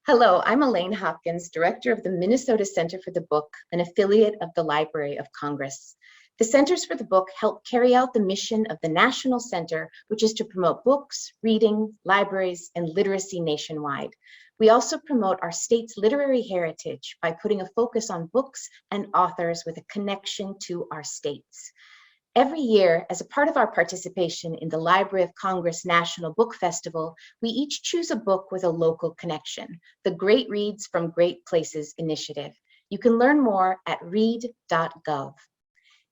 Hello, I'm Alayne Hopkins, Director of the Minnesota Center for the Book, an affiliate of the Library of Congress. The Centers for the Book help carry out the mission of the National Center, which is to promote books, reading, libraries, and literacy nationwide. We also promote our state's literary heritage by putting a focus on books and authors with a connection to our states. Every year, as a part of our participation in the Library of Congress National Book Festival, we each choose a book with a local connection, the Great Reads from Great Places initiative. You can learn more at read.gov.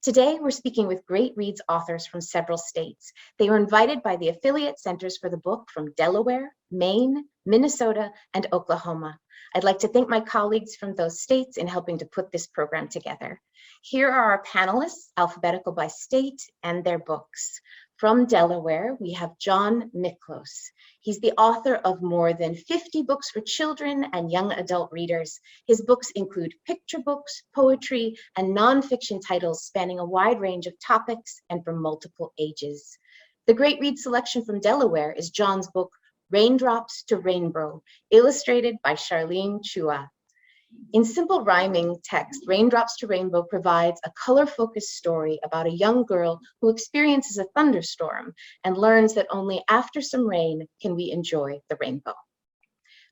Today, we're speaking with Great Reads authors from several states. They were invited by the affiliate centers for the book from Delaware, Maine, Minnesota, and Oklahoma. I'd like to thank my colleagues from those states in helping to put this program together. Here are our panelists, alphabetical by state and their books. From Delaware, we have John Micklos. He's the author of more than 50 books for children and young adult readers. His books include picture books, poetry, and nonfiction titles spanning a wide range of topics and from multiple ages. The Great Read selection from Delaware is John's book, Raindrops to Rainbow, illustrated by Charlene Chua. In simple rhyming text, Raindrops to Rainbow provides a color-focused story about a young girl who experiences a thunderstorm and learns that only after some rain can we enjoy the rainbow.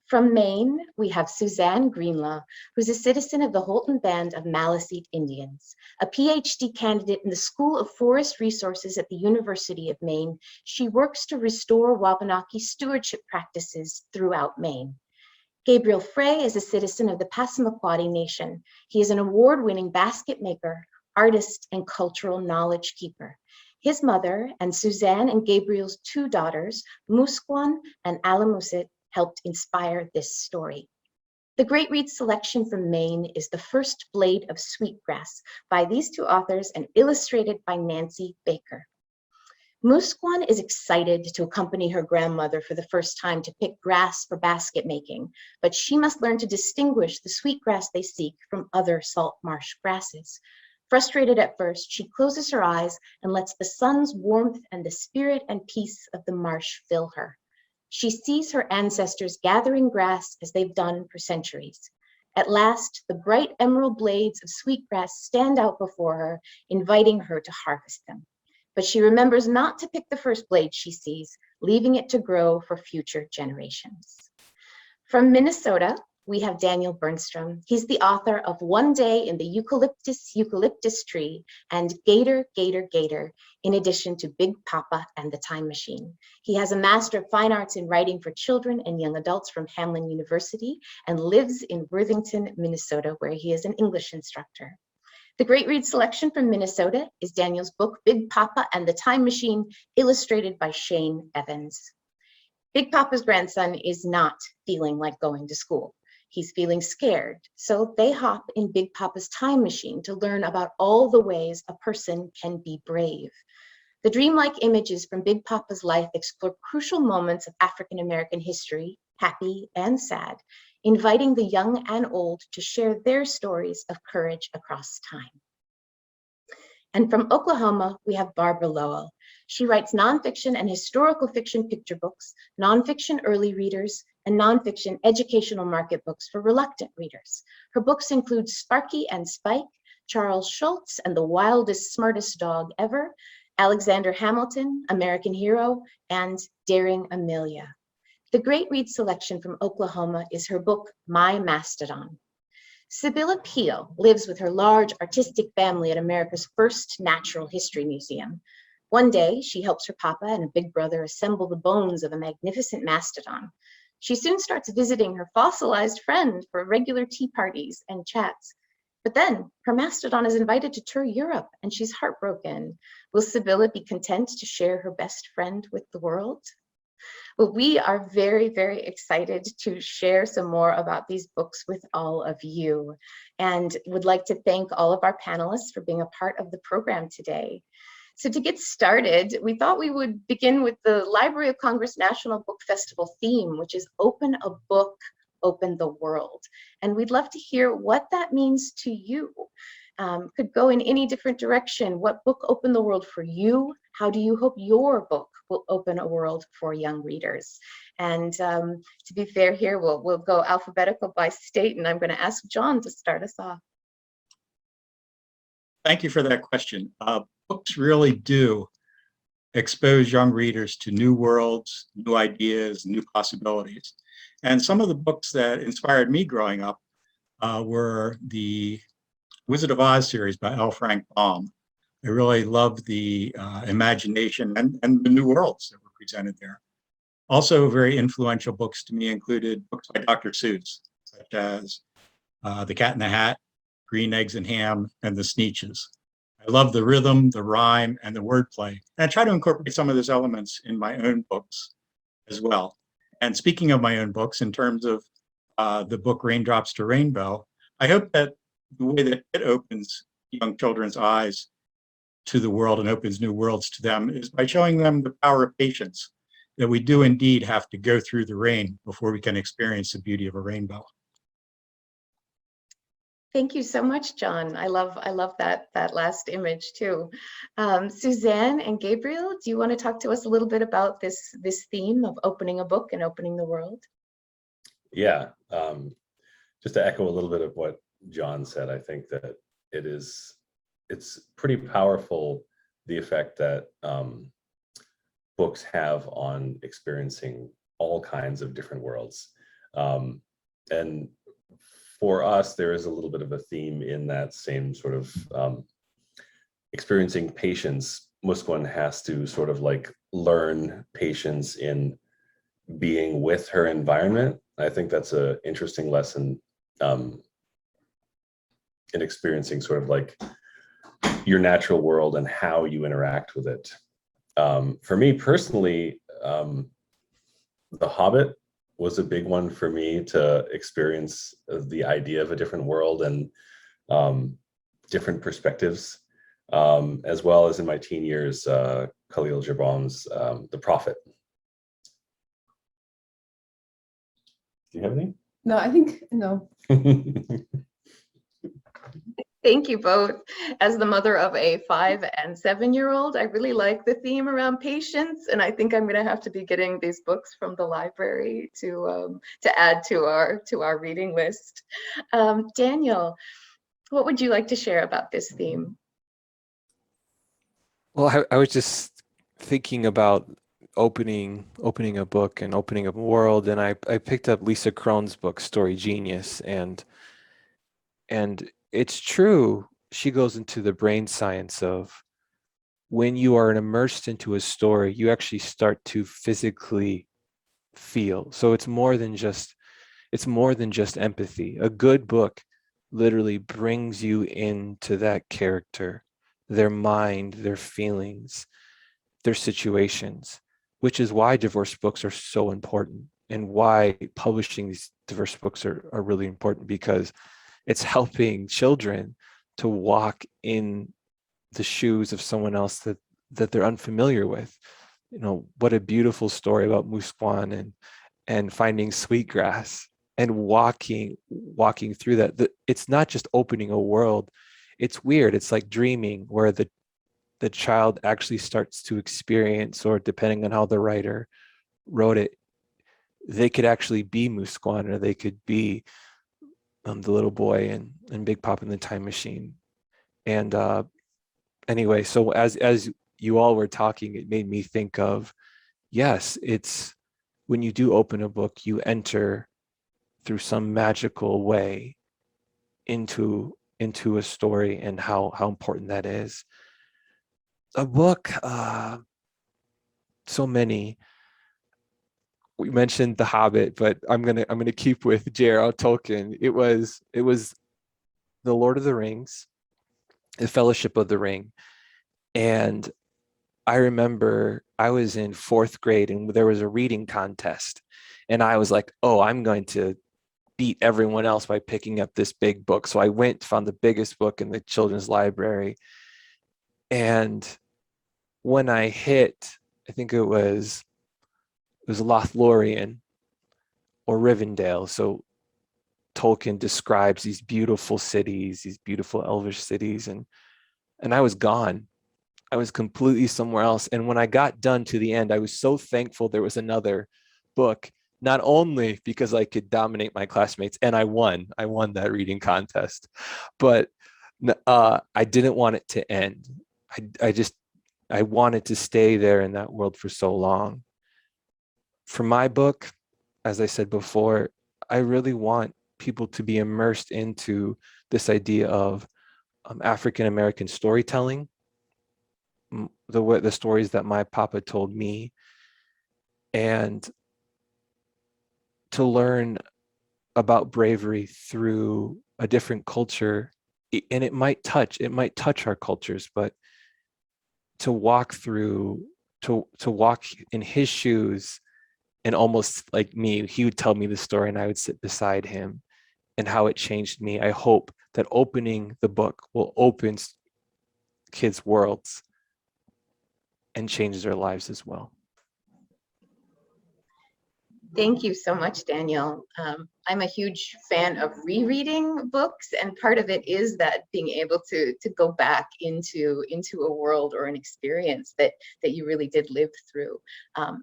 From Maine, we have Suzanne Greenlaw, who's a citizen of the Holton Band of Maliseet Indians. A PhD candidate in the School of Forest Resources at the University of Maine, she works to restore Wabanaki stewardship practices throughout Maine. Gabriel Frey is a citizen of the Passamaquoddy Nation. He is an award-winning basket maker, artist, and cultural knowledge keeper. His mother and Suzanne and Gabriel's two daughters, Musquan and Alamusit, helped inspire this story. The Great Read selection from Maine is The First Blade of Sweetgrass by these two authors and illustrated by Nancy Baker. Musquan is excited to accompany her grandmother for the first time to pick grass for basket making, but she must learn to distinguish the sweetgrass they seek from other salt marsh grasses. Frustrated at first, she closes her eyes and lets the sun's warmth and the spirit and peace of the marsh fill her. She sees her ancestors gathering grass as they've done for centuries. At last, the bright emerald blades of sweetgrass stand out before her, inviting her to harvest them. But she remembers not to pick the first blade she sees, leaving it to grow for future generations. From Minnesota, we have Daniel Bernstrom. He's the author of One Day in the Eucalyptus Tree and Gator, Gator, Gator, in addition to Big Papa and the Time Machine. He has a Master of Fine Arts in Writing for Children and Young Adults from Hamline University and lives in Worthington, Minnesota, where he is an English instructor. The Great Read selection from Minnesota is Daniel's book, Big Papa and the Time Machine, illustrated by Shane Evans. Big Papa's grandson is not feeling like going to school. He's feeling scared, so they hop in Big Papa's time machine to learn about all the ways a person can be brave. The dreamlike images from Big Papa's life explore crucial moments of African American history, happy and sad, inviting the young and old to share their stories of courage across time. And from Oklahoma, we have Barbara Lowell. She writes nonfiction and historical fiction picture books, nonfiction early readers, and nonfiction educational market books for reluctant readers. Her books include Sparky and Spike, Charles Schultz and the Wildest, Smartest Dog Ever, Alexander Hamilton, American Hero, and Daring Amelia. The Great Read selection from Oklahoma is her book, My Mastodon. Sibylla Peel lives with her large artistic family at America's first natural history museum. One day, she helps her papa and a big brother assemble the bones of a magnificent mastodon. She soon starts visiting her fossilized friend for regular tea parties and chats. But then her mastodon is invited to tour Europe and she's heartbroken. Will Sibylla be content to share her best friend with the world? Well, we are very, very excited to share some more about these books with all of you and would like to thank all of our panelists for being a part of the program today. So to get started, we thought we would begin with the Library of Congress National Book Festival theme, which is Open a Book, Open the World. And we'd love to hear what that means to you. could go in any different direction. What book opened the world for you? How do you hope your book will open a world for young readers? And to be fair here, we'll go alphabetical by state, and I'm going to ask John to start us off. Thank you for that question. Books really do expose young readers to new worlds, new ideas, new possibilities. And some of the books that inspired me growing up were the Wizard of Oz series by L. Frank Baum. I really loved the imagination and the new worlds that were presented there. Also, very influential books to me included books by Dr. Seuss, such as The Cat in the Hat, Green Eggs and Ham, and The Sneetches. I love the rhythm, the rhyme, and the wordplay. And I try to incorporate some of those elements in my own books as well. And speaking of my own books, in terms of the book Raindrops to Rainbow, I hope that the way that it opens young children's eyes to the world and opens new worlds to them is by showing them the power of patience, that we do indeed have to go through the rain before we can experience the beauty of a rainbow. Thank you so much, John. I love that last image too. Suzanne and Gabriel, do you want to talk to us a little bit about this theme of opening a book and opening the world? Yeah, just to echo a little bit of what John said, I think that it's pretty powerful, the effect that books have on experiencing all kinds of different worlds. And for us, there is a little bit of a theme in that same sort of experiencing patience. Muskwan has to sort of like learn patience in being with her environment. I think that's an interesting lesson in experiencing sort of like your natural world and how you interact with it. For me personally, The Hobbit was a big one for me to experience the idea of a different world and different perspectives, as well as in my teen years, Khalil Gibran's The Prophet. Do you have any? No, I think, no. Thank you both. As the mother of a 5- and 7-year-old, I really like the theme around patience, and I think I'm going to have to be getting these books from the library to add to our reading list. Daniel, what would you like to share about this theme? Well, I was just thinking about opening a book and opening a world, and I picked up Lisa Cron's book, Story Genius, and it's true. She goes into the brain science of when you are immersed into a story, you actually start to physically feel. So it's more than just empathy. A good book literally brings you into that character, their mind, their feelings, their situations, which is why diverse books are so important and why publishing these diverse books are really important, because it's helping children to walk in the shoes of someone else that they're unfamiliar with. You know, what a beautiful story about Muskwan and finding Sweetgrass and walking through that. It's not just opening a world. It's weird. It's like dreaming, where the child actually starts to experience, or depending on how the writer wrote it, they could actually be Muskwan, or they could be the little boy and Big Pop in the Time Machine. And anyway, so as you all were talking, it made me think of, yes, it's when you do open a book, you enter through some magical way into a story, and how important that is. A book, so many. We mentioned The Hobbit, but I'm gonna keep with J.R.R. Tolkien. It was The Lord of the Rings, The Fellowship of the Ring. And I remember I was in 4th grade and there was a reading contest. And I was like, oh, I'm going to beat everyone else by picking up this big book. So I went, found the biggest book in the children's library. And when I hit, I think it was Lothlorien or Rivendell. So Tolkien describes these beautiful cities, these beautiful elvish cities, and I was gone. I was completely somewhere else. And when I got done to the end, I was so thankful there was another book, not only because I could dominate my classmates, and I won that reading contest, but I didn't want it to end. I wanted to stay there in that world for so long. For my book, as I said before, I really want people to be immersed into this idea of African-American storytelling, the stories that my papa told me, and to learn about bravery through a different culture. And it might touch our cultures, but to walk in his shoes, and almost like me, he would tell me the story and I would sit beside him, and how it changed me. I hope that opening the book will open kids' worlds and change their lives as well. Thank you so much, Daniel. I'm a huge fan of rereading books, and part of it is that being able to go back into a world or an experience that you really did live through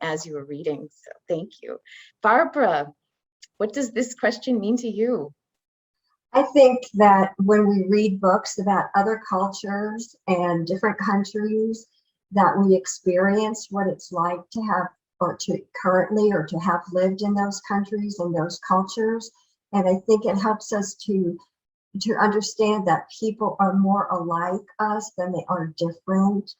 as you were reading. So thank you. Barbara, what does this question mean to you? I think that when we read books about other cultures and different countries, that we experience what it's like to have, or to currently, or to have lived in those countries and those cultures. And I think it helps us to understand that people are more alike us than they are different.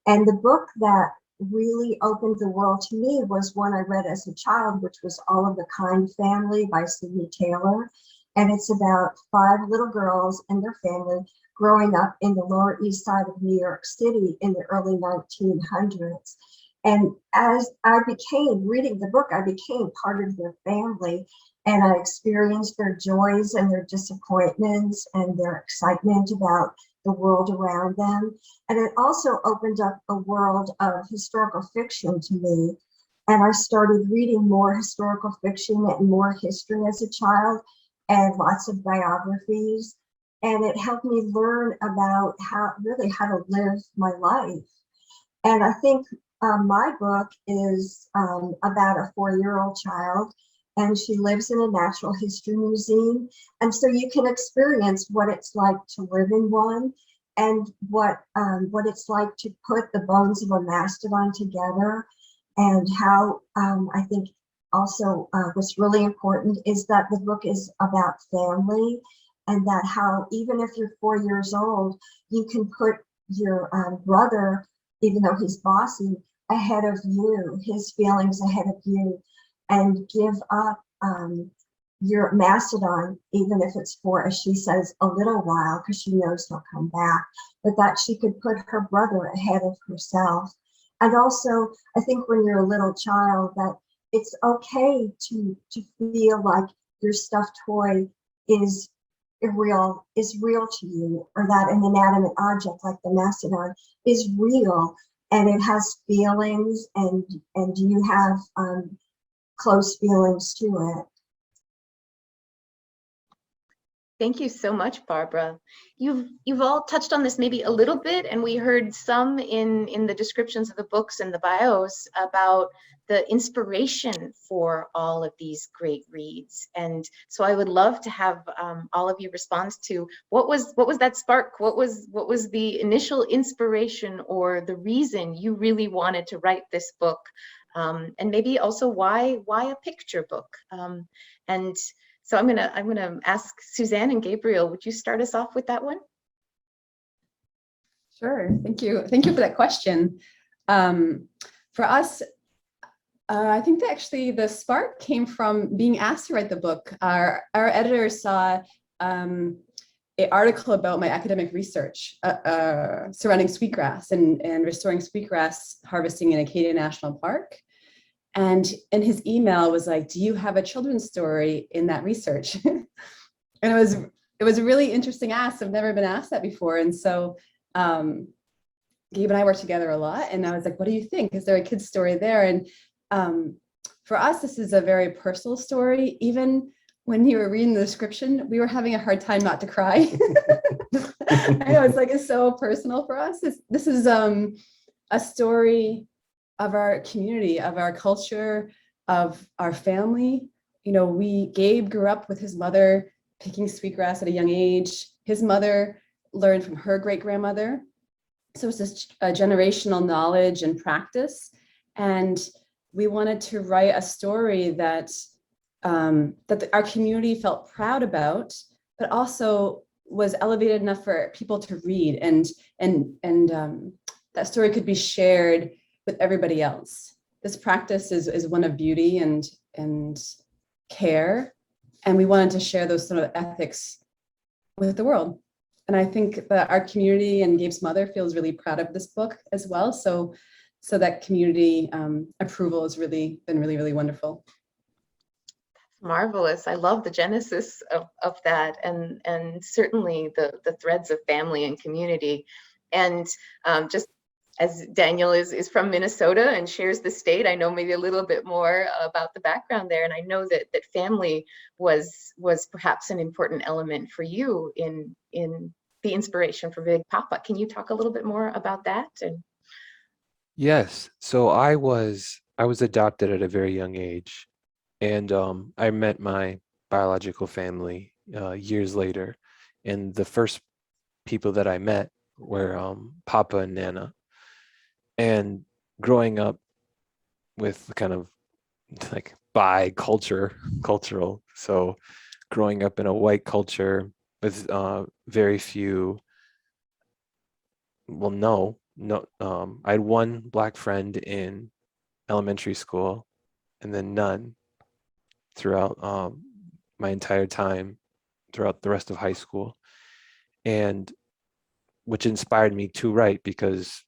And the book that really opened the world to me was one I read as a child, which was All of the Kind Family by Sidney Taylor. And it's about 5 little girls and their family growing up in the Lower East Side of New York City in the early 1900s. And as I became reading the book, I became part of their family, and I experienced their joys and their disappointments and their excitement about the world around them. And it also opened up a world of historical fiction to me. And I started reading more historical fiction and more history as a child, and lots of biographies. And it helped me learn about how to live my life. And I think my book is about a 4-year-old child, and she lives in a natural history museum. And so you can experience what it's like to live in one, and what it's like to put the bones of a mastodon together. And how I think also what's really important is that the book is about family, and that how even if you're 4 years old, you can put your brother, even though he's bossy, ahead of you, his feelings ahead of you, and give up your mastodon, even if it's for, as she says, a little while, because she knows he'll come back, but that she could put her brother ahead of herself. And also, I think when you're a little child, that it's okay to feel like your stuffed toy is real to you, or that an inanimate object like the mastodon is real, and it has feelings, and you have close feelings to it. Thank you so much, Barbara. You've all touched on this maybe a little bit, and we heard some in the descriptions of the books and the bios about the inspiration for all of these great reads. And so I would love to have all of you respond to what was that spark? What was the initial inspiration, or the reason you really wanted to write this book? And maybe also why a picture book? And so I'm gonna ask Suzanne and Gabriel, would you start us off with that one? Sure, thank you for that question. For us, I think that actually the spark came from being asked to write the book. Our editor saw an article about my academic research surrounding sweetgrass and restoring sweetgrass harvesting in Acadia National Park. And in his email was like, do you have a children's story in that research? And it was a really interesting ask. I've never been asked that before. And so Gabe and I worked together a lot, and I was like, what do you think? Is there a kid's story there? And for us, this is a very personal story. Even when you were reading the description, we were having a hard time not to cry. I know it's so personal for us. This is a story of our community, of our culture, of our family. Gabe grew up with his mother picking sweetgrass at a young age. His mother learned from her great-grandmother. So it's this generational knowledge and practice. And we wanted to write a story that our community felt proud about, but also was elevated enough for people to read, and that story could be shared with everybody else. This practice is one of beauty and care, and we wanted to share those sort of ethics with the world. And I think that our community and Gabe's mother feels really proud of this book as well. So that community approval has really been really wonderful. Marvelous. I love the genesis of that, and certainly the threads of family and community. And just as Daniel is from Minnesota and shares the state, I know maybe a little bit more about the background there. And I know that family was perhaps an important element for you in the inspiration for Big Papa. Can you talk a little bit more about that? Yes. So I was adopted at a very young age, and I met my biological family years later. And the first people that I met were Papa and Nana. And growing up with kind of like cultural, so growing up in a white culture with very few, I had one black friend in elementary school, and then none throughout my entire time, throughout the rest of high school, and which inspired me to write, because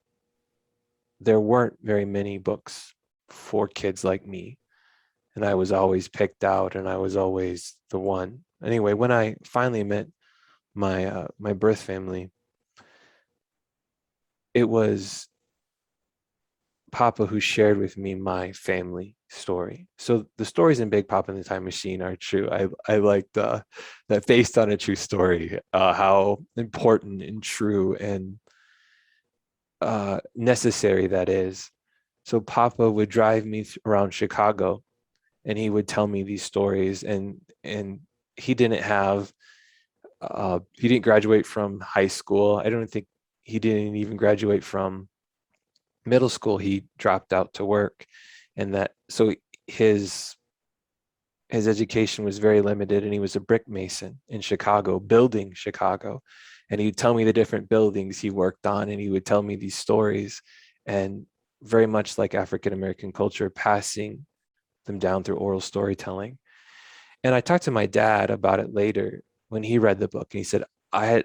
there weren't very many books for kids like me, and I was always picked out, and I was always the one. Anyway, when I finally met my birth family, it was Papa who shared with me my family story. So the stories in Big Papa and the Time Machine are true. I like that based on a true story, how important and true and necessary that is. So Papa would drive me around Chicago, and he would tell me these stories, and he didn't graduate from high school. I don't think he didn't even graduate from middle school. He dropped out to work, and so his education was very limited, and he was a brick mason in Chicago, building Chicago. And he would tell me the different buildings he worked on, and he would tell me these stories, and very much like African-American culture, passing them down through oral storytelling. And I talked to my dad about it later when he read the book, and he said, I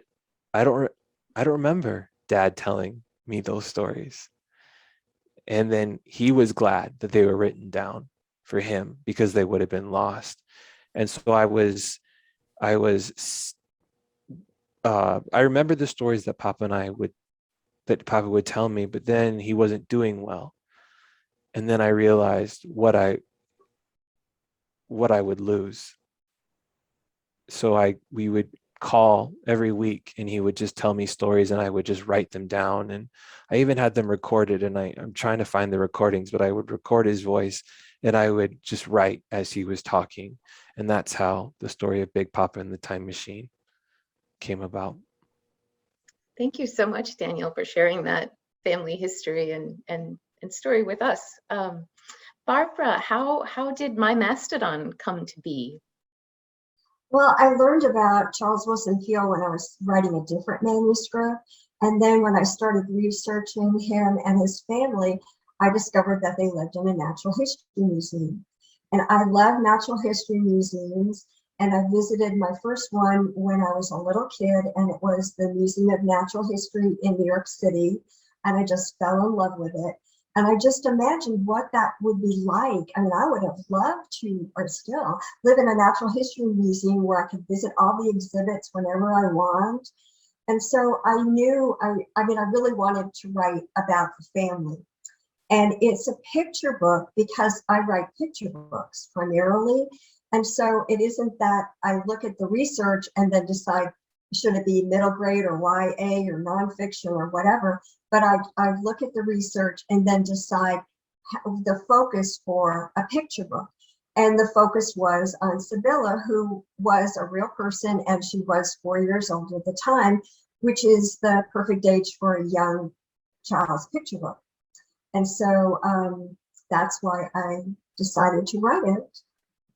don't remember Dad telling me those stories. And then he was glad that they were written down for him, because they would have been lost. And so I remember the stories that Papa would tell me, but then he wasn't doing well. And then I realized what I would lose. So we would call every week, and he would just tell me stories, and I would just write them down. And I even had them recorded, and I'm trying to find the recordings, but I would record his voice, and I would just write as he was talking. And that's how the story of Big Papa and the Time Machine came about. Thank you so much, Daniel, for sharing that family history and story with us. Barbara, how did My Mastodon come to be? Well, I learned about Charles Wilson Peel when I was writing a different manuscript. And then when I started researching him and his family, I discovered that they lived in a natural history museum. And I love natural history museums. And I visited my first one when I was a little kid, and it was the Museum of Natural History in New York City. And I just fell in love with it. And I just imagined what that would be like. I mean, I would have loved to, or still, live in a natural history museum where I could visit all the exhibits whenever I want. And so I knew, I really wanted to write about the family. And it's a picture book because I write picture books primarily. And so it isn't that I look at the research and then decide, should it be middle grade or YA or nonfiction or whatever, but I look at the research and then decide the focus for a picture book. And the focus was on Sibylla, who was a real person, and she was 4 years old at the time, which is the perfect age for a young child's picture book. And so that's why I decided to write it.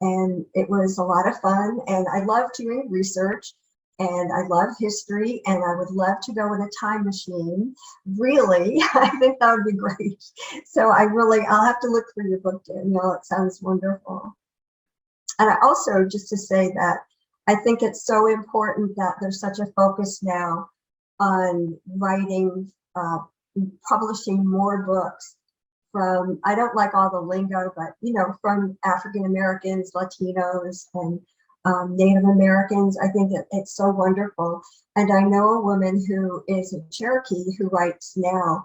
And it was a lot of fun, and I love doing research, and I love history, and I would love to go in a time machine. Really, I think that would be great. So I'll have to look through your book, Daniel. It sounds wonderful. And I also, just to say that I think it's so important that there's such a focus now on writing, publishing more books from, I don't like all the lingo, but from African Americans, Latinos, and Native Americans. I think it's so wonderful. And I know a woman who is a Cherokee who writes now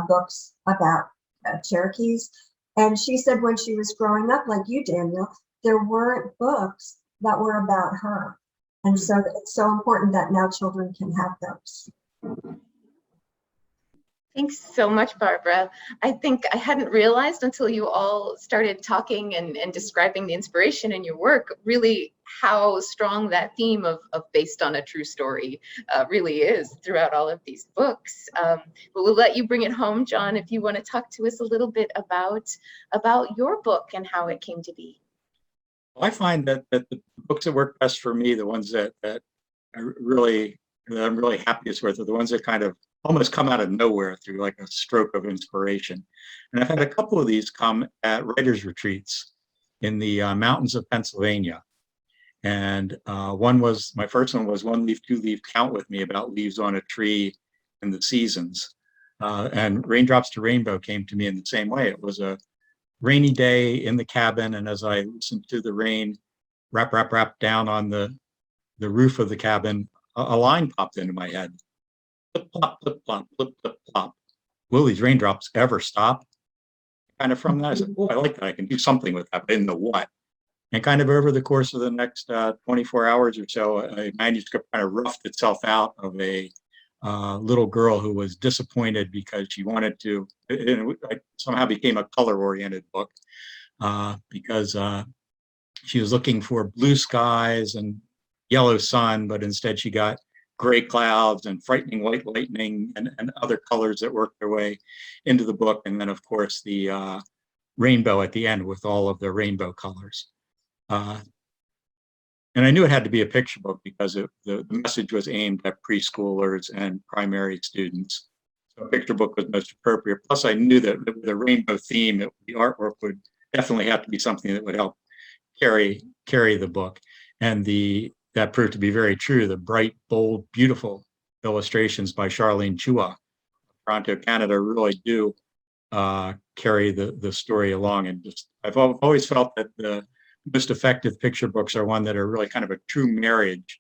books about Cherokees. And she said when she was growing up, like you, Daniel, there weren't books that were about her. And so it's so important that now children can have those. Thanks so much, Barbara. I think I hadn't realized until you all started talking and describing the inspiration in your work, really how strong that theme of based on a true story really is throughout all of these books. But we'll let you bring it home, John, if you want to talk to us a little bit about your book and how it came to be. Well, I find that the books that work best for me, the ones that I'm really happiest with, are the ones that kind of almost come out of nowhere through like a stroke of inspiration. And I've had a couple of these come at writers' retreats in the mountains of Pennsylvania. And my first one was One Leaf, Two Leaf, Count With Me, about leaves on a tree and the seasons. And Raindrops to Rainbow came to me in the same way. It was a rainy day in the cabin, and as I listened to the rain rap down on the roof of the cabin, a line popped into my head. Flip, plop, flip, plop, flip, flip, plop. Will these raindrops ever stop? Kind of from that, I said, oh, I like that. I can do something with that, but I didn't know what. And kind of over the course of the next 24 hours or so, a manuscript kind of roughed itself out of a little girl who was disappointed because she wanted to, it somehow became a color-oriented book because she was looking for blue skies and yellow sun, but instead she got gray clouds and frightening white lightning and other colors that worked their way into the book. And then, of course, the rainbow at the end with all of the rainbow colors. And I knew it had to be a picture book because the message was aimed at preschoolers and primary students. So a picture book was most appropriate. Plus, I knew that the rainbow theme, the artwork would definitely have to be something that would help carry the book. And that proved to be very true. The bright, bold, beautiful illustrations by Charlene Chua of Toronto, Canada, really do carry the story along. And I've always felt that the most effective picture books are one that are really kind of a true marriage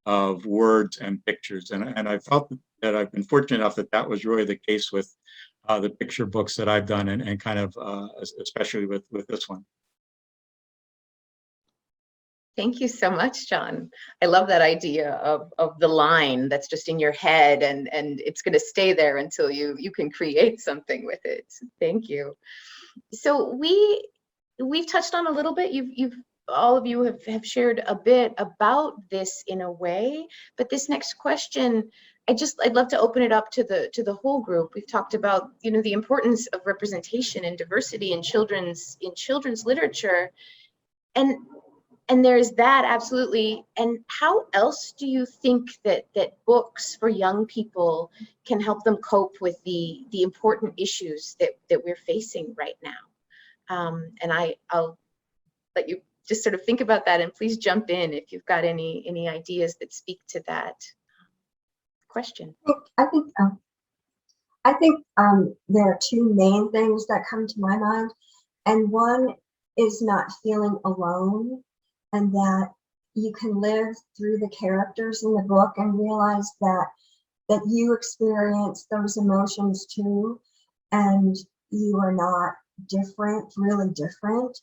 of words and pictures. And I felt that I've been fortunate enough that was really the case with the picture books that I've done, and kind of especially with this one. Thank you so much, John. I love that idea of the line that's just in your head, and it's going to stay there until you can create something with it. Thank you. So we've touched on a little bit. All of you have shared a bit about this in a way, but this next question, I'd love to open it up to the whole group. We've talked about the importance of representation and diversity in children's literature, and there's that, absolutely. And how else do you think that books for young people can help them cope with the important issues that we're facing right now? And I'll let you just sort of think about that, and please jump in if you've got any ideas that speak to that question. I think there are two main things that come to my mind, and one is not feeling alone, and that you can live through the characters in the book and realize that you experience those emotions too, and you are not really different.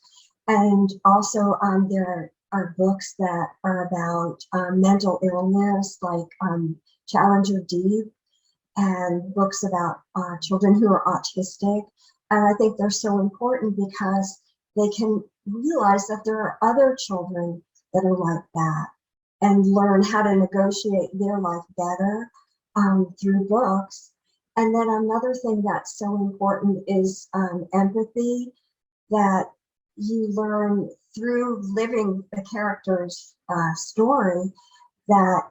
And also there are books that are about mental illness, like Challenger Deep, and books about children who are autistic. And I think they're so important because they can realize that there are other children that are like that and learn how to negotiate their life better through books. And then another thing that's so important is empathy, that you learn through living the character's story, that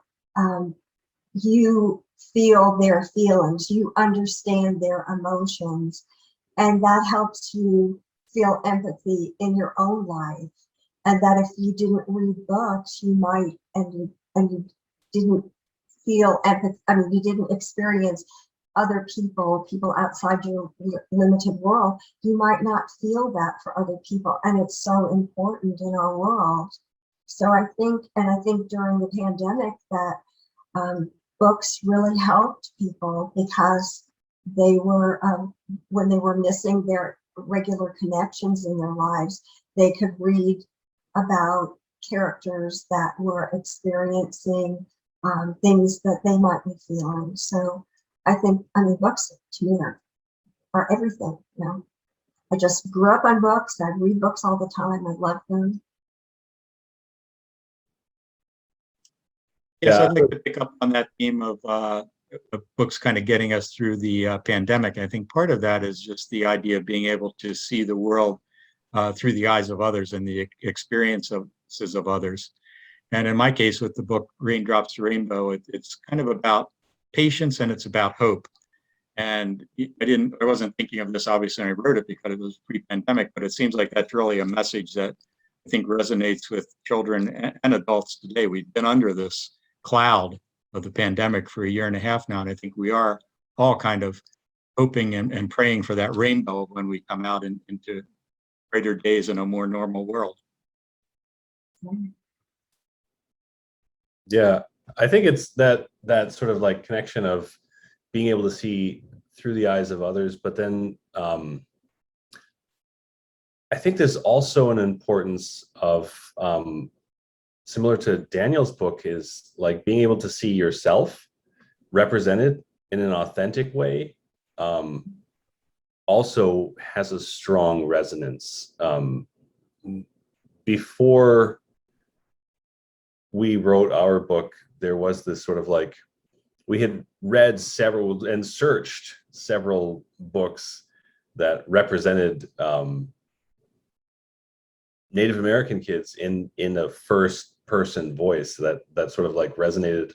you feel their feelings, you understand their emotions, and that helps you feel empathy in your own life. And that if you didn't read books, you might, and you didn't feel empathy, I mean, you didn't experience other people outside your limited world, you might not feel that for other people. And it's so important in our world. So I think during the pandemic that books really helped people, because they were, when they were missing their regular connections in their lives, they could read about characters that were experiencing things that they might be feeling. So I mean, books to me are everything, you know. I just grew up on books. I read books all the time. I love them. Yes, Yeah. I'd like to pick up on that theme of books kind of getting us through the pandemic. I think part of that is just the idea of being able to see the world through the eyes of others and the experiences of others. And in my case, with the book Raindrops to Rainbow, it's kind of about patience and it's about hope. And I wasn't thinking of this obviously when I wrote it because it was pre-pandemic, but it seems like that's really a message that I think resonates with children and adults today. We've been under this cloud of the pandemic for a year and a half now, and I think we are all kind of hoping and praying for that rainbow when we come out into greater days in a more normal world. Yeah, I think it's that sort of like connection of being able to see through the eyes of others, but then I think there's also an importance of similar to Daniel's book, is like being able to see yourself represented in an authentic way also has a strong resonance. Before we wrote our book, there was this sort of like, we had read several and searched several books that represented Native American kids in a first person voice that sort of like resonated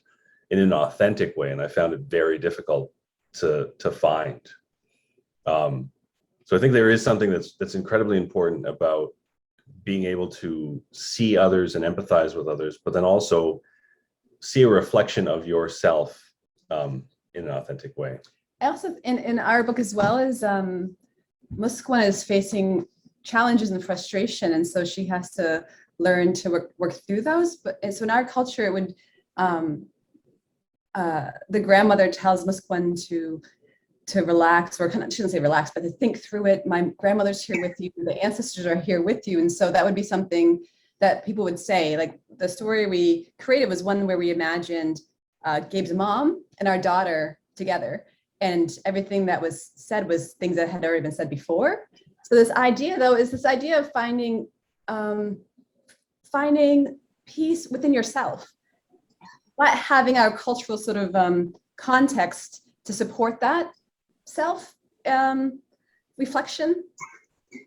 in an authentic way. And I found it very difficult to find. So I think there is something that's incredibly important about being able to see others and empathize with others, but then also see a reflection of yourself in an authentic way. Also, in our book as well, as Musqueam is facing challenges and frustration, and so she has to learn to work through those. But so in our culture, it would the grandmother tells Musqueam to relax, or kind of, she doesn't say relax, but to think through it. My grandmother's here with you, the ancestors are here with you. And so that would be something that people would say. Like, the story we created was one where we imagined Gabe's mom and our daughter together, and everything that was said was things that had already been said before. So this idea, though, is this idea of finding peace within yourself, not having our cultural sort of context to support that self reflection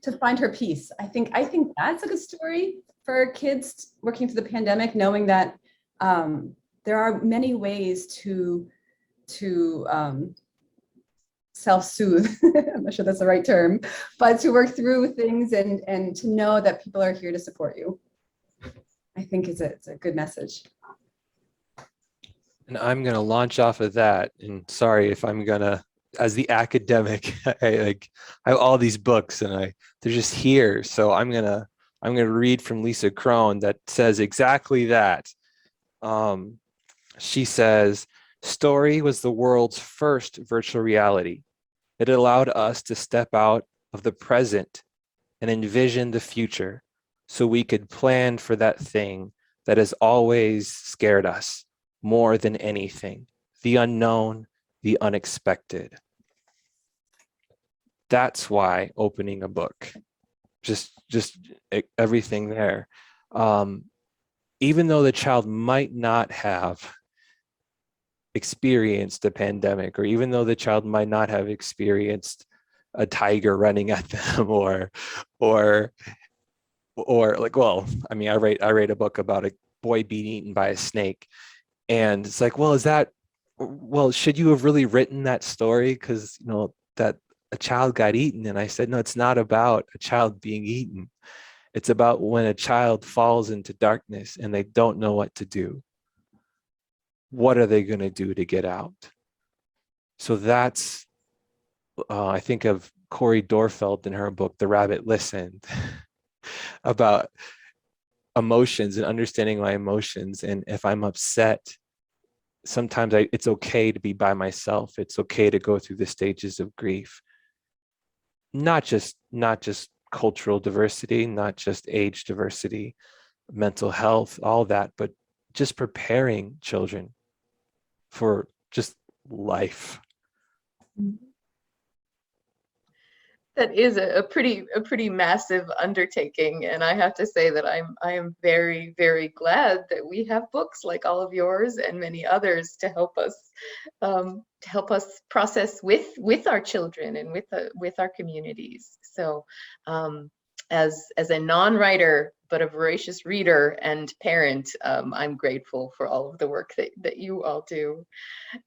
to find her peace. I think that's a good story for kids working through the pandemic, knowing that there are many ways to self-soothe. I'm not sure that's the right term, but to work through things and to know that people are here to support you. I think it's a good message. And I'm going to launch off of that. And sorry if I'm going to, as the academic, I have all these books and they're just here. So I'm going to read from Lisa Crone that says exactly that. She says, story was the world's first virtual reality. It allowed us to step out of the present and envision the future so we could plan for that thing that has always scared us more than anything, the unknown, the unexpected. That's why opening a book, just everything there. Even though the child might not have experienced a pandemic, or even though the child might not have experienced a tiger running at them, or like, well, I mean, I write a book about a boy being eaten by a snake, and it's like, well, should you have really written that story because that a child got eaten? And I said, no, it's not about a child being eaten. It's about when a child falls into darkness and they don't know what to do. What are they going to do to get out? So that's, I think of Corey Dorfeld in her book, The Rabbit Listened, about emotions and understanding my emotions. And if I'm upset, sometimes it's okay to be by myself. It's okay to go through the stages of grief. Not just cultural diversity, not just age diversity, mental health, all that, but just preparing children for just life. That is a pretty massive undertaking, and I have to say that I am very, very glad that we have books like all of yours and many others to help us process with our children and with our communities. So as a non-writer but a voracious reader and parent, I'm grateful for all of the work that you all do.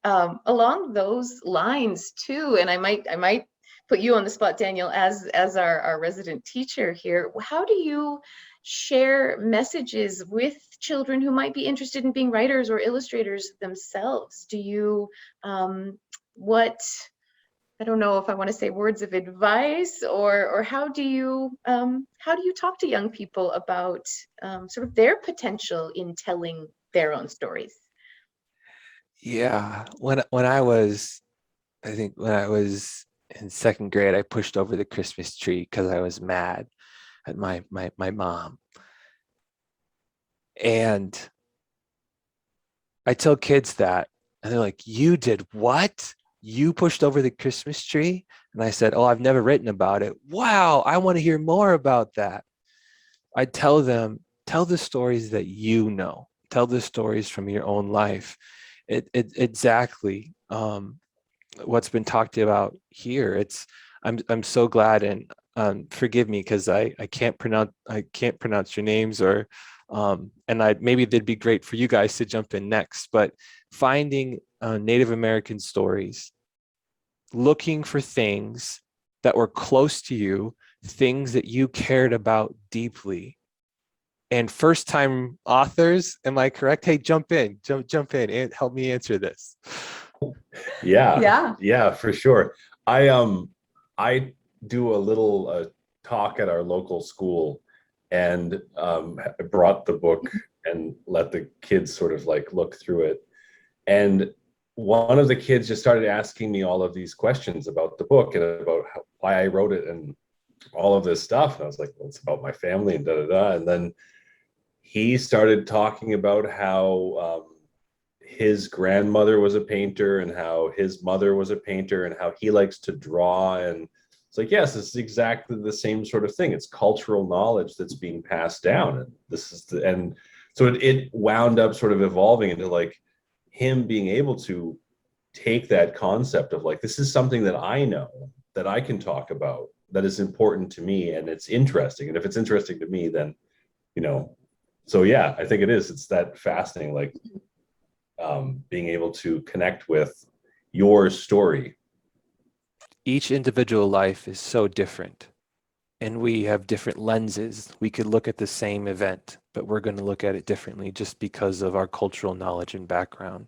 Along those lines too, and I might put you on the spot, Daniel, as our resident teacher here. How do you share messages with children who might be interested in being writers or illustrators themselves? Do you, I don't know if I want to say words of advice, or how do you talk to young people about sort of their potential in telling their own stories? Yeah, when I was in second grade, I pushed over the Christmas tree because I was mad at my mom. And I tell kids that, and they're like, "You did what? You pushed over the Christmas tree?" And I said, "Oh, I've never written about it." "Wow, I want to hear more about that." I tell them, tell the stories that you know. Tell the stories from your own life. Exactly. What's been talked about here. I'm so glad, and forgive me because I can't pronounce your names, or and maybe they'd be great for you guys to jump in next. But finding Native American stories, looking for things that were close to you, things that you cared about deeply. And first time authors, am I correct? Hey, jump in and help me answer this. Yeah, for sure. I do a little talk at our local school, and I brought the book and let the kids sort of like look through it. And one of the kids just started asking me all of these questions about the book and about why I wrote it and all of this stuff. And I was like, well, it's about my family and And then he started talking about how his grandmother was a painter and how his mother was a painter and how he likes to draw. And it's like, yes, this is exactly the same sort of thing. It's cultural knowledge that's being passed down. And and so it wound up sort of evolving into like him being able to take that concept of like, this is something that I know, that I can talk about, that is important to me, and it's interesting. And if it's interesting to me, then, so yeah, I think it is. It's that fascinating, like being able to connect with your story. Each individual life is so different, and we have different lenses. We could look at the same event, but we're going to look at it differently just because of our cultural knowledge and background.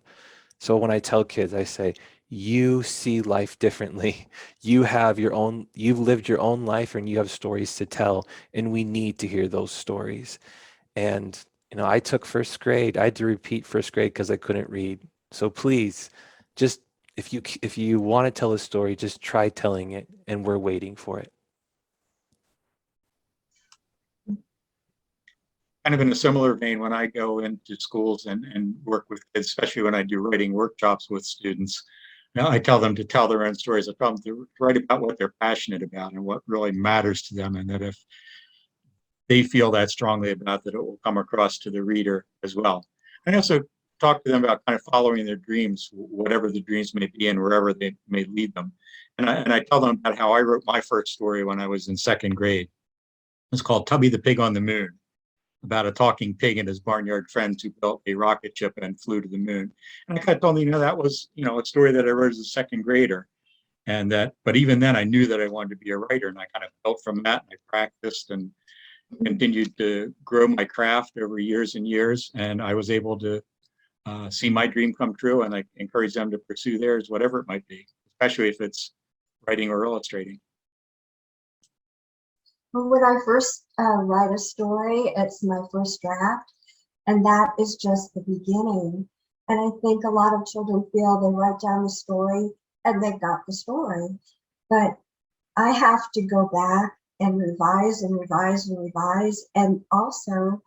So when I tell kids, I say, you see life differently. You've lived your own life, and you have stories to tell, and we need to hear those stories. And I took first grade. I had to repeat first grade because I couldn't read. So please, just if you want to tell a story, just try telling it, and we're waiting for it. kind of in a similar vein, when I go into schools and work with kids, especially when I do writing workshops with students, I tell them to tell their own stories. I tell them to write about what they're passionate about and what really matters to them, and that if they feel that strongly about that, it will come across to the reader as well. And I also talk to them about kind of following their dreams, whatever the dreams may be and wherever they may lead them. And I tell them about how I wrote my first story when I was in second grade. It's called Tubby the Pig on the Moon, about a talking pig and his barnyard friends who built a rocket ship and flew to the moon. And I kind of told them, that was, a story that I wrote as a second grader. And that, but even then I knew that I wanted to be a writer, and I kind of built from that, and I practiced and continued to grow my craft over years and years. And I was able to see my dream come true, and I encourage them to pursue theirs, whatever it might be, especially if it's writing or illustrating. Well, when I first write a story, it's my first draft, and that is just the beginning. And I think a lot of children feel they write down the story and they got the story, but I have to go back and revise and revise and revise, and also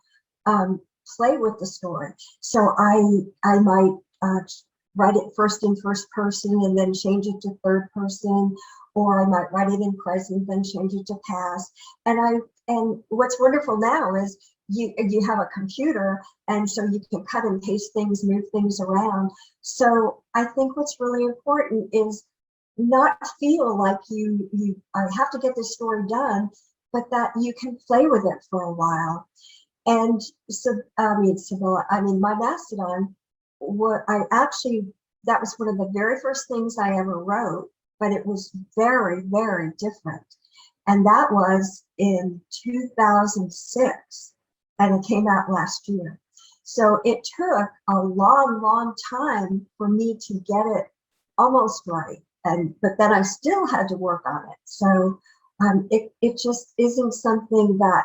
play with the story. So I might write it first in first person and then change it to third person, or I might write it in present, then change it to past. And what's wonderful now is you have a computer, and so you can cut and paste things, move things around. So I think what's really important is not feel like I have to get this story done, but that you can play with it for a while. And so, my Mastodon, that was one of the very first things I ever wrote, but it was very, very different. And that was in 2006, and it came out last year. So it took a long, long time for me to get it almost right. But then I still had to work on it. So it just isn't something that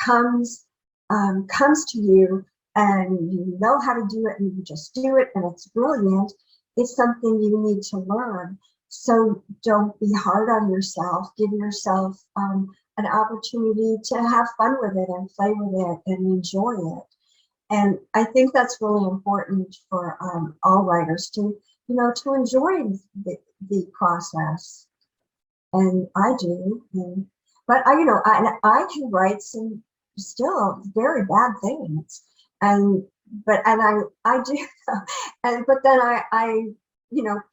comes to you and you know how to do it and you just do it and it's brilliant. It's something you need to learn. So don't be hard on yourself. Give yourself an opportunity to have fun with it and play with it and enjoy it. And I think that's really important for all writers to enjoy the process. And I do. But I can write some still very bad things. I do. But then I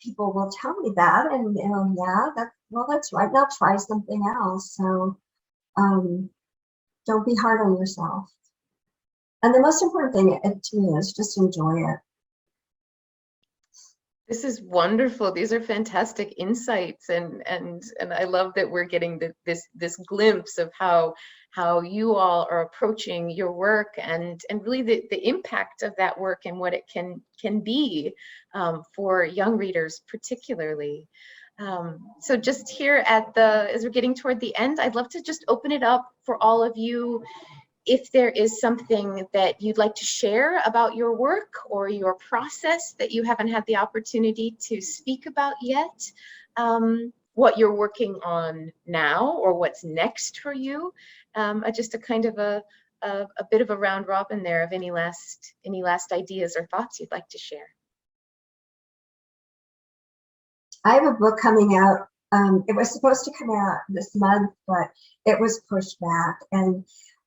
people will tell me that, and that's right. Now try something else. So don't be hard on yourself. And the most important thing to me is just enjoy it. This is wonderful. These are fantastic insights, and I love that we're getting this glimpse of how you all are approaching your work and really the impact of that work and what it can be for young readers particularly. So just here as we're getting toward the end, I'd love to just open it up for all of you. If there is something that you'd like to share about your work or your process that you haven't had the opportunity to speak about yet, what you're working on now or what's next for you, just a kind of a bit of a round robin there of any last ideas or thoughts you'd like to share. I have a book coming out. It was supposed to come out this month, but it was pushed back, and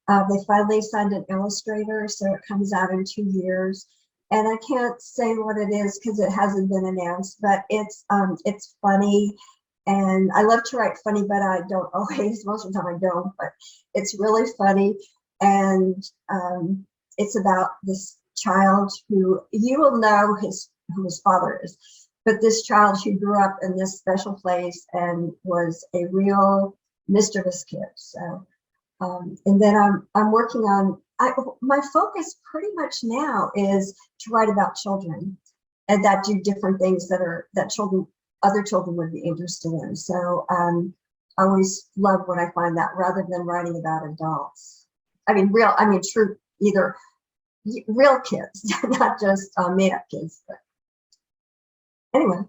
they finally signed an illustrator, so it comes out in 2 years. And I can't say what it is because it hasn't been announced, but it's funny. And I love to write funny, but I don't always, most of the time I don't, but it's really funny. And it's about this child who, you will know who his father is, but this child who grew up in this special place and was a real mischievous kid. So. And then I'm working on, my focus pretty much now is to write about children and that do different things that other children would be interested in. So I always love when I find that rather than writing about adults. True, either real kids, not just made up kids. But anyway.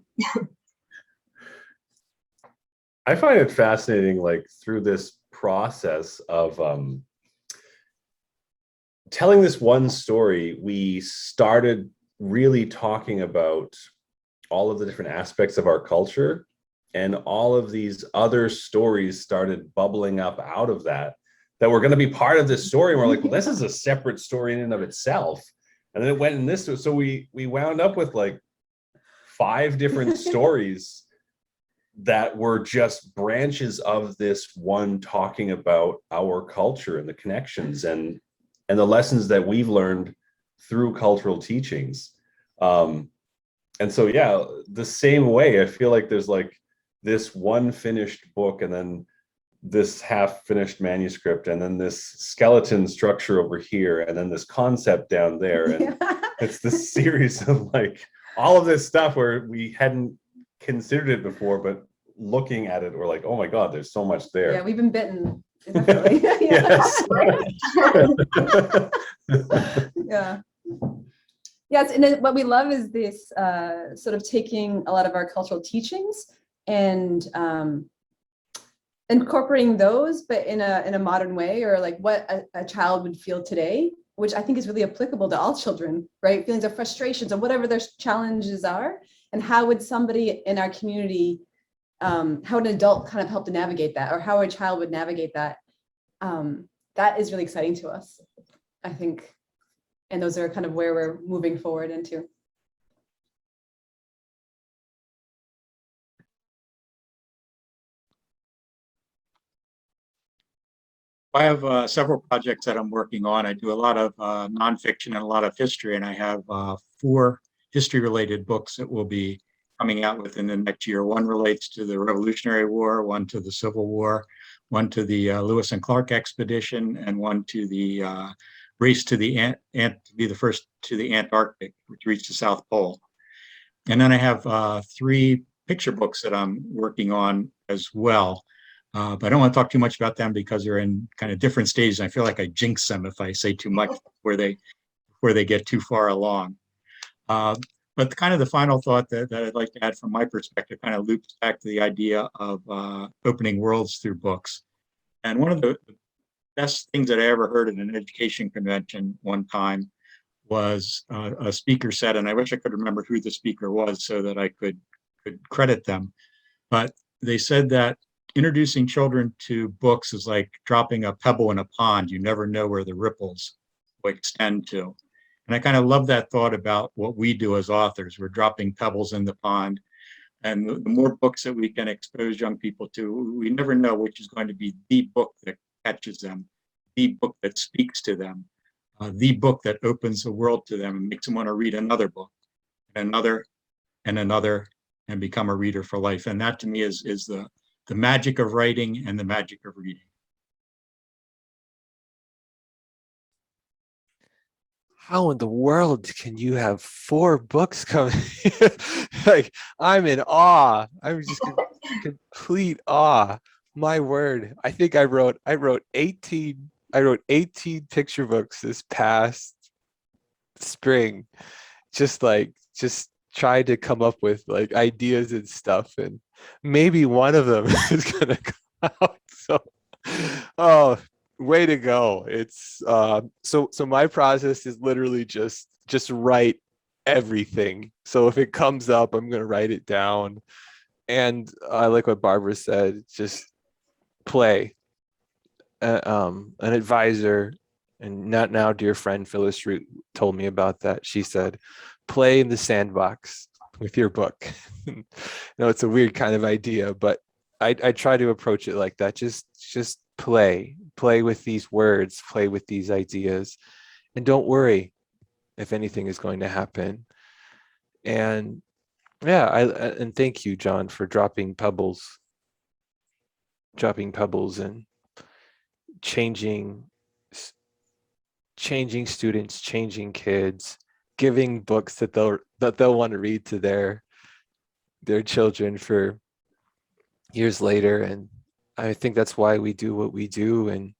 I find it fascinating, like through this process of telling this one story, we started really talking about all of the different aspects of our culture, and all of these other stories started bubbling up out of that were going to be part of this story. And we're like, well, this is a separate story in and of itself. And then it went in this, so we wound up with like 5 different stories that were just branches of this one, talking about our culture and the connections and the lessons that we've learned through cultural teachings. And so, yeah, the same way, I feel like there's like this one finished book, and then this half finished manuscript, and then this skeleton structure over here, and then this concept down there. And it's this series of like all of this stuff where we hadn't considered it before, but looking at it, we're like, oh my God, there's so much there. Yeah, we've been bitten. Definitely. Yes. Yeah. Yes, and what we love is this sort of taking a lot of our cultural teachings and incorporating those, but in a modern way, or like what a child would feel today, which I think is really applicable to all children, right? Feelings of frustrations or whatever their challenges are, and how would somebody in our community, how an adult kind of help to navigate that, or how a child would navigate that. That is really exciting to us, I think. And those are kind of where we're moving forward into. I have several projects that I'm working on. I do a lot of nonfiction and a lot of history, and I have 4 history-related books that will be coming out within the next year. One relates to the Revolutionary War, one to the Civil War, one to the Lewis and Clark expedition, and one to the race to the to be the first to the Antarctic, which reached the South Pole. And then I have 3 picture books that I'm working on as well. But I don't want to talk too much about them because they're in kind of different stages. I feel like I jinx them if I say too much where they get too far along. But kind of the final thought that I'd like to add from my perspective kind of loops back to the idea of opening worlds through books. And one of the best things that I ever heard at an education convention one time was a speaker said, and I wish I could remember who the speaker was so that I could credit them, but they said that introducing children to books is like dropping a pebble in a pond. You never know where the ripples will extend to. And I kind of love that thought about what we do as authors. We're dropping pebbles in the pond. And the more books that we can expose young people to, we never know which is going to be the book that catches them, the book that speaks to them, the book that opens the world to them and makes them want to read another book, and another, and become a reader for life. And that to me is the magic of writing and the magic of reading. How in the world can you have 4 books coming? Like, I'm in awe. I'm just in complete awe. My word. I think I wrote 18 picture books this past spring. Just tried to come up with like ideas and stuff, and maybe one of them is gonna come out. So, oh, way to go. It's so my process is literally just write everything. So if it comes up, I'm gonna write it down. And I like what Barbara said, just play. An advisor and not now dear friend Phyllis Root told me about that. She said, play in the sandbox with your book. It's a weird kind of idea, but I try to approach it like that. Just play with these words, play with these ideas, and don't worry if anything is going to happen. And yeah, and thank you, John, for dropping pebbles and changing students, changing kids, giving books that they'll want to read to their children for years later. And I think that's why we do what we do. And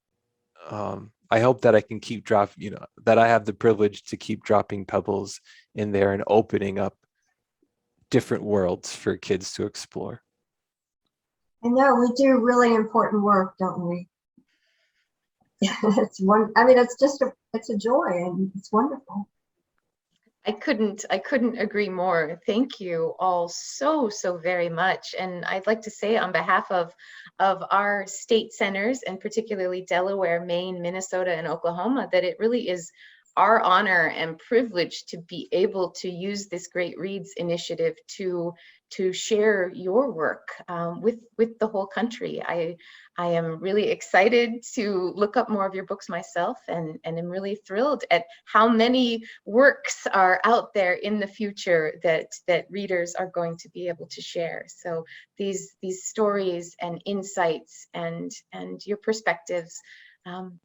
I hope that I can keep dropping, that I have the privilege to keep dropping pebbles in there and opening up different worlds for kids to explore. I know we do really important work, don't we? It's one, I mean, it's a joy and it's wonderful. I couldn't agree more. Thank you all so very much. And I'd like to say on behalf of our state centers, and particularly Delaware, Maine, Minnesota, and Oklahoma, that it really is our honor and privilege to be able to use this Great Reads initiative to share your work with the whole country. I am really excited to look up more of your books myself, and am really thrilled at how many works are out there in the future that readers are going to be able to share. So these stories and insights and your perspectives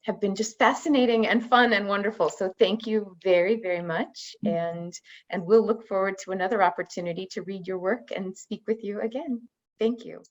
have been just fascinating and fun and wonderful. So thank you very much. And we'll look forward to another opportunity to read your work and speak with you again. Thank you.